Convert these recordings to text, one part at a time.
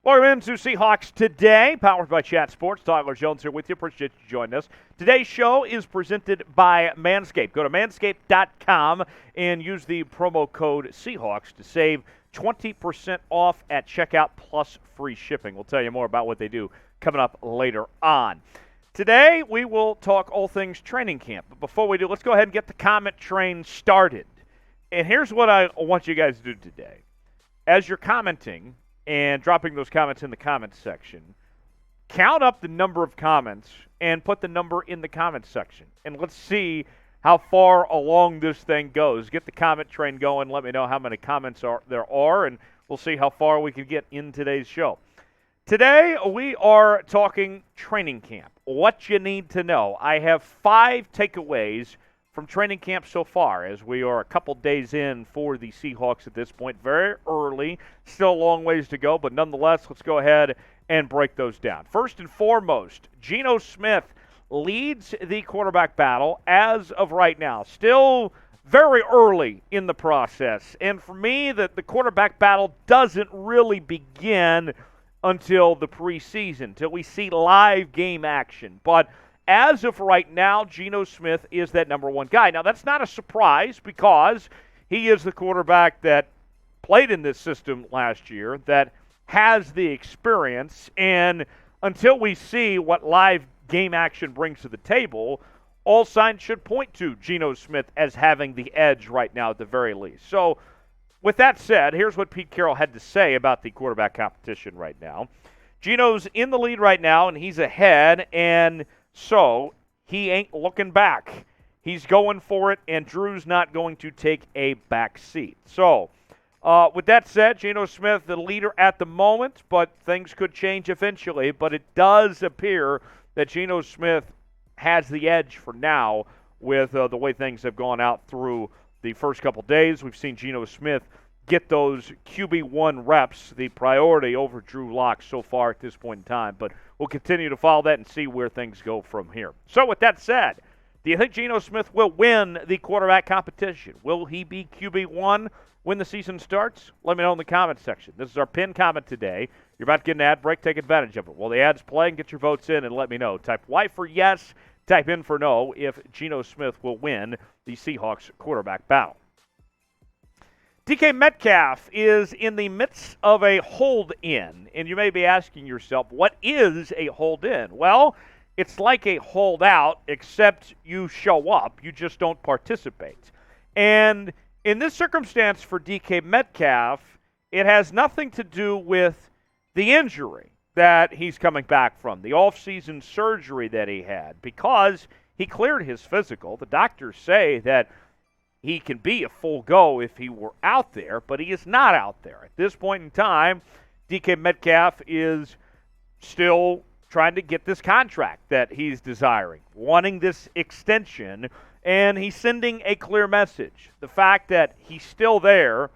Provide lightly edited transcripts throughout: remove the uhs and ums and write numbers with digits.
Welcome into Seahawks Today, powered by Chat Sports. Tyler Jones here with you. Appreciate you joining us. Today's show is presented by Manscaped. Go to manscaped.com and use the promo code Seahawks to save 20% off at checkout plus free shipping. We'll tell you more about what they do coming up later on. Today, we will talk all things training camp. But before we do, let's go ahead and get the comment train started. And here's what I want you guys to do today. As you're commenting and dropping those comments in the comments section, count up the number of comments and put the number in the comments section. And let's see how far along this thing goes. Get the comment train going. Let me know how many comments there are, and we'll see how far we can get in today's show. Today, we are talking training camp, what you need to know. I have 5 takeaways from training camp so far, as we are a couple days in for the Seahawks at this point. Very early, still a long ways to go, but nonetheless, let's go ahead and break those down. First and foremost, Geno Smith leads the quarterback battle as of right now. Still very early in the process. And for me, the quarterback battle doesn't really begin until the preseason, until we see live game action. But as of right now, Geno Smith is that number one guy. Now, that's not a surprise because he is the quarterback that played in this system last year, that has the experience, and until we see what live game action brings to the table, all signs should point to Geno Smith as having the edge right now at the very least. So, with that said, here's what Pete Carroll had to say about the quarterback competition right now. Geno's in the lead right now, and he's ahead, and so he ain't looking back. He's going for it, and Drew's not going to take a back seat. So, with that said, Geno Smith, the leader at the moment, but things could change eventually. But it does appear that Geno Smith has the edge for now with the way things have gone out through the first couple days. We've seen Geno Smith get those QB1 reps, the priority over Drew Lock so far at this point in time. But we'll continue to follow that and see where things go from here. So with that said, do you think Geno Smith will win the quarterback competition? Will he be QB1 when the season starts? Let me know in the comments section. This is our pinned comment today. You're about to get an ad break. Take advantage of it. While the ads play, get your votes in and let me know. Type Y for yes, type in for no if Geno Smith will win the Seahawks quarterback battle. DK Metcalf is in the midst of a hold-in, and you may be asking yourself, what is a hold-in? Well, it's like a holdout, except you show up. You just don't participate. And in this circumstance for DK Metcalf, it has nothing to do with the injury that he's coming back from, the off-season surgery that he had, because he cleared his physical. The doctors say that he can be a full go if he were out there, but he is not out there. At this point in time, DK Metcalf is still trying to get this contract that he's desiring, wanting this extension, and he's sending a clear message. The fact that he's still there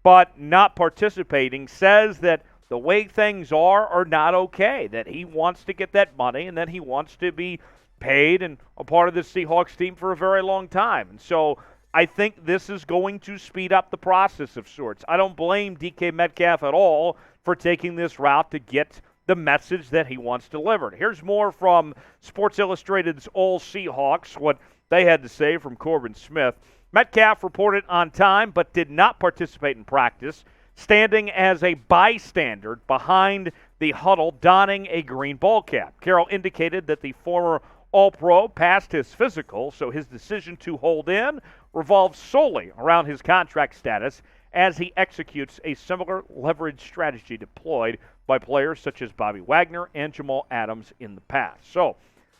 but not participating says that the way things are not okay, that he wants to get that money and that he wants to be paid and a part of the Seahawks team for a very long time. And so I think this is going to speed up the process of sorts. I don't blame DK Metcalf at all for taking this route to get the message that he wants delivered. Here's more from Sports Illustrated's All Seahawks, what they had to say from Corbin Smith. Metcalf reported on time but did not participate in practice, standing as a bystander behind the huddle donning a green ball cap. Carroll indicated that the former All-Pro passed his physical, so his decision to hold in revolves solely around his contract status as he executes a similar leverage strategy deployed by players such as Bobby Wagner and Jamal Adams in the past. So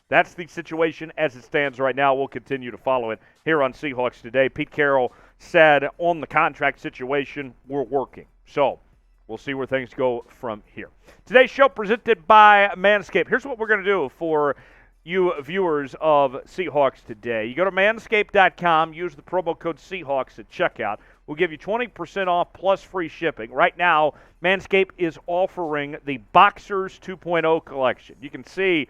that's the situation as it stands right now. We'll continue to follow it here on Seahawks Today. Pete Carroll said on the contract situation, we're working. So we'll see where things go from here. Today's show presented by Manscaped. Here's what we're going to do for you viewers of Seahawks Today. You go to manscaped.com, use the promo code Seahawks at checkout. We'll give you 20% off plus free shipping. Right now, Manscaped is offering the Boxers 2.0 collection. You can see,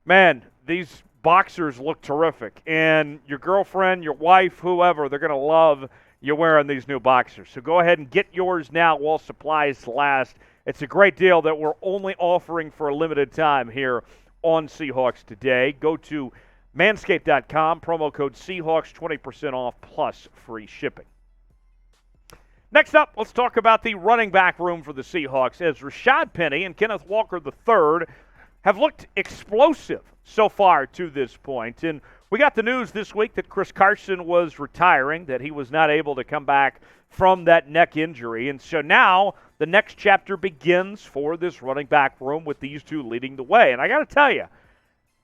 man, these boxers look terrific. And your girlfriend, your wife, whoever, they're going to love you wearing these new boxers. So go ahead and get yours now while supplies last It's a great deal that we're only offering for a limited time here on Seahawks Today. Go to manscaped.com, promo code Seahawks, 20% off plus free shipping. Next up, let's talk about the running back room for the Seahawks, as Rashaad Penny and Kenneth Walker III have looked explosive so far to this point. And we got the news this week that Chris Carson was retiring, that he was not able to come back from that neck injury. And so now the next chapter begins for this running back room with these two leading the way. And I got to tell you,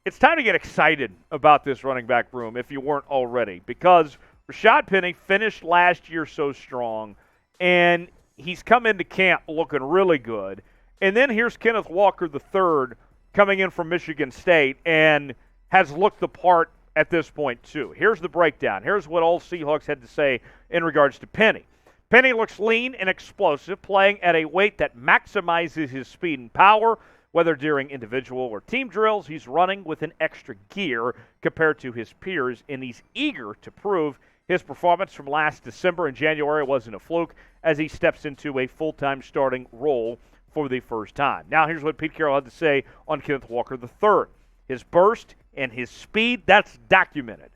it's time to get excited about this running back room if you weren't already, because Rashaad Penny finished last year so strong, and he's come into camp looking really good. And then here's Kenneth Walker III coming in from Michigan State and has looked the part at this point too. Here's the breakdown. Here's what all Seahawks had to say in regards to Penny. Penny looks lean and explosive, playing at a weight that maximizes his speed and power. Whether during individual or team drills, he's running with an extra gear compared to his peers, and he's eager to prove his performance from last December and January wasn't a fluke as he steps into a full-time starting role for the first time. Now here's what Pete Carroll had to say on Kenneth Walker III. His burst and his speed, that's documented.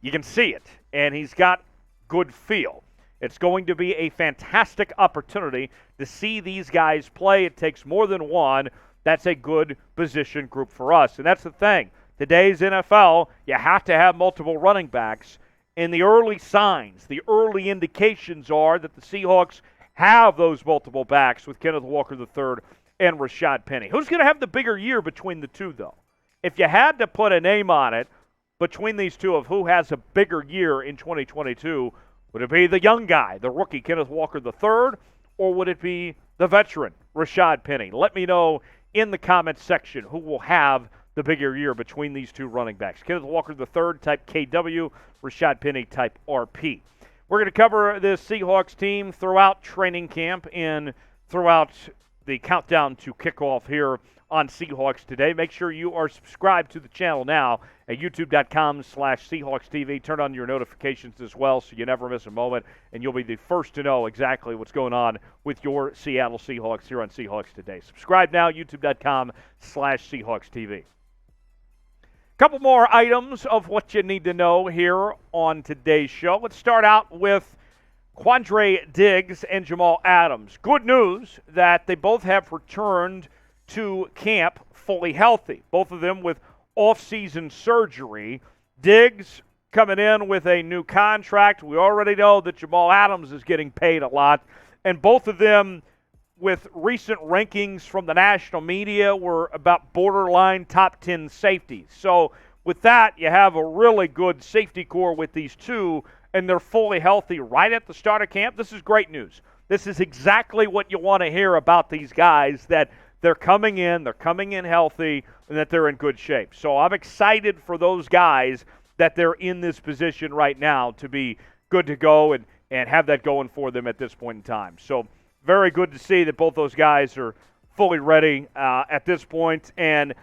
You can see it, and he's got good feel. It's going to be a fantastic opportunity to see these guys play. It takes more than one. That's a good position group for us. And that's the thing. Today's NFL, you have to have multiple running backs. And the early signs, the early indications are that the Seahawks have those multiple backs with Kenneth Walker III and Rashaad Penny. Who's going to have the bigger year between the two, though? If you had to put a name on it between these two of who has a bigger year in 2022, would it be the young guy, the rookie Kenneth Walker III, or would it be the veteran Rashaad Penny? Let me know in the comments section who will have the bigger year between these two running backs. Kenneth Walker III, type KW, Rashaad Penny, type RP. We're going to cover this Seahawks team throughout training camp and throughout the countdown to kickoff here on Seahawks Today. Make sure you are subscribed to the channel now at youtube.com/Seahawks TV. Turn on your notifications as well so you never miss a moment, and you'll be the first to know exactly what's going on with your Seattle Seahawks here on Seahawks Today. Subscribe now, youtube.com/Seahawks TV. Couple more items of what you need to know here on today's show. Let's start out with Quandre Diggs and Jamal Adams. Good news that they both have returned to camp fully healthy, both of them with off-season surgery. Diggs coming in with a new contract. We already know that Jamal Adams is getting paid a lot, and both of them with recent rankings from the national media were about borderline top 10 safeties. So with that, you have a really good safety core with these two, and they're fully healthy right at the start of camp. This is great news. This is exactly what you want to hear about these guys, that they're coming in healthy, and that they're in good shape. So I'm excited for those guys that they're in this position right now to be good to go and have that going for them at this point in time. So very good to see that both those guys are fully ready at this point. And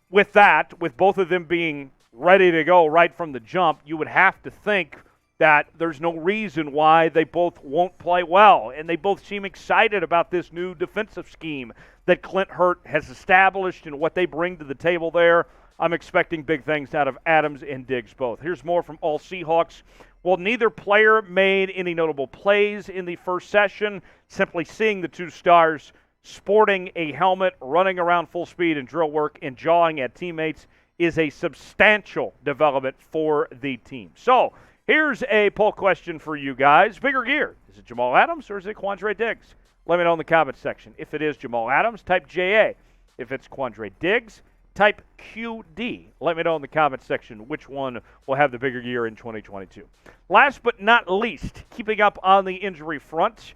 with that, with both of them being ready to go right from the jump, you would have to think that there's no reason why they both won't play well. And they both seem excited about this new defensive scheme that Clint Hurt has established and what they bring to the table there. I'm expecting big things out of Adams and Diggs both. Here's more from all Seahawks. Well, neither player made any notable plays in the first session. Simply seeing the two stars sporting a helmet, running around full speed in drill work, and jawing at teammates is a substantial development for the team. So here's a poll question for you guys. Bigger gear, is it Jamal Adams or is it Quandre Diggs? Let me know in the comments section. If it is Jamal Adams, type JA. If it's Quandre Diggs, type QD. Let me know in the comments section which one will have the bigger year in 2022. Last but not least, keeping up on the injury front,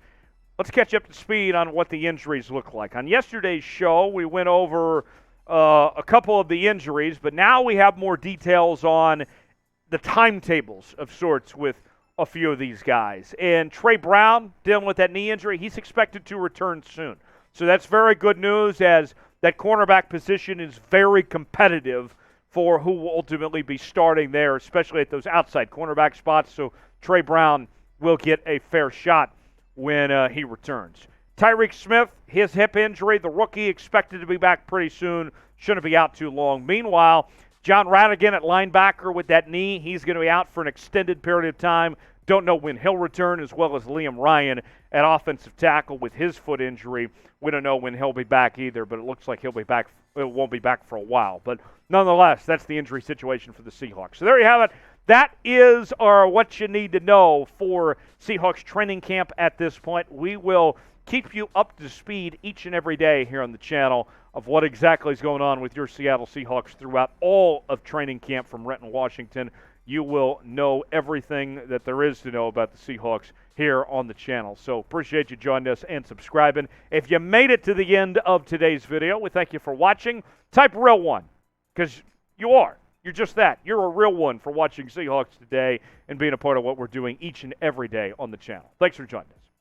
let's catch up to speed on what the injuries look like. On yesterday's show, we went over a couple of the injuries, but now we have more details on the timetables of sorts with a few of these guys. And Trey Brown, dealing with that knee injury, he's expected to return soon. So that's very good news, as that cornerback position is very competitive for who will ultimately be starting there, especially at those outside cornerback spots. So Trey Brown will get a fair shot when he returns. Tyreek Smith, his hip injury, the rookie, expected to be back pretty soon. Shouldn't be out too long. Meanwhile, John Radigan at linebacker with that knee, he's going to be out for an extended period of time. Don't know when he'll return, as well as Liam Ryan at offensive tackle with his foot injury. We don't know when he'll be back either, but it looks like he'll be back. It won't be back for a while. But nonetheless, that's the injury situation for the Seahawks. So there you have it. That is what you need to know for Seahawks training camp at this point. We will keep you up to speed each and every day here on the channel of what exactly is going on with your Seattle Seahawks throughout all of training camp from Renton, Washington. You will know everything that there is to know about the Seahawks here on the channel. So appreciate you joining us and subscribing. If you made it to the end of today's video, we thank you for watching. Type real one, because you are. You're just that. You're a real one for watching Seahawks today and being a part of what we're doing each and every day on the channel. Thanks for joining us.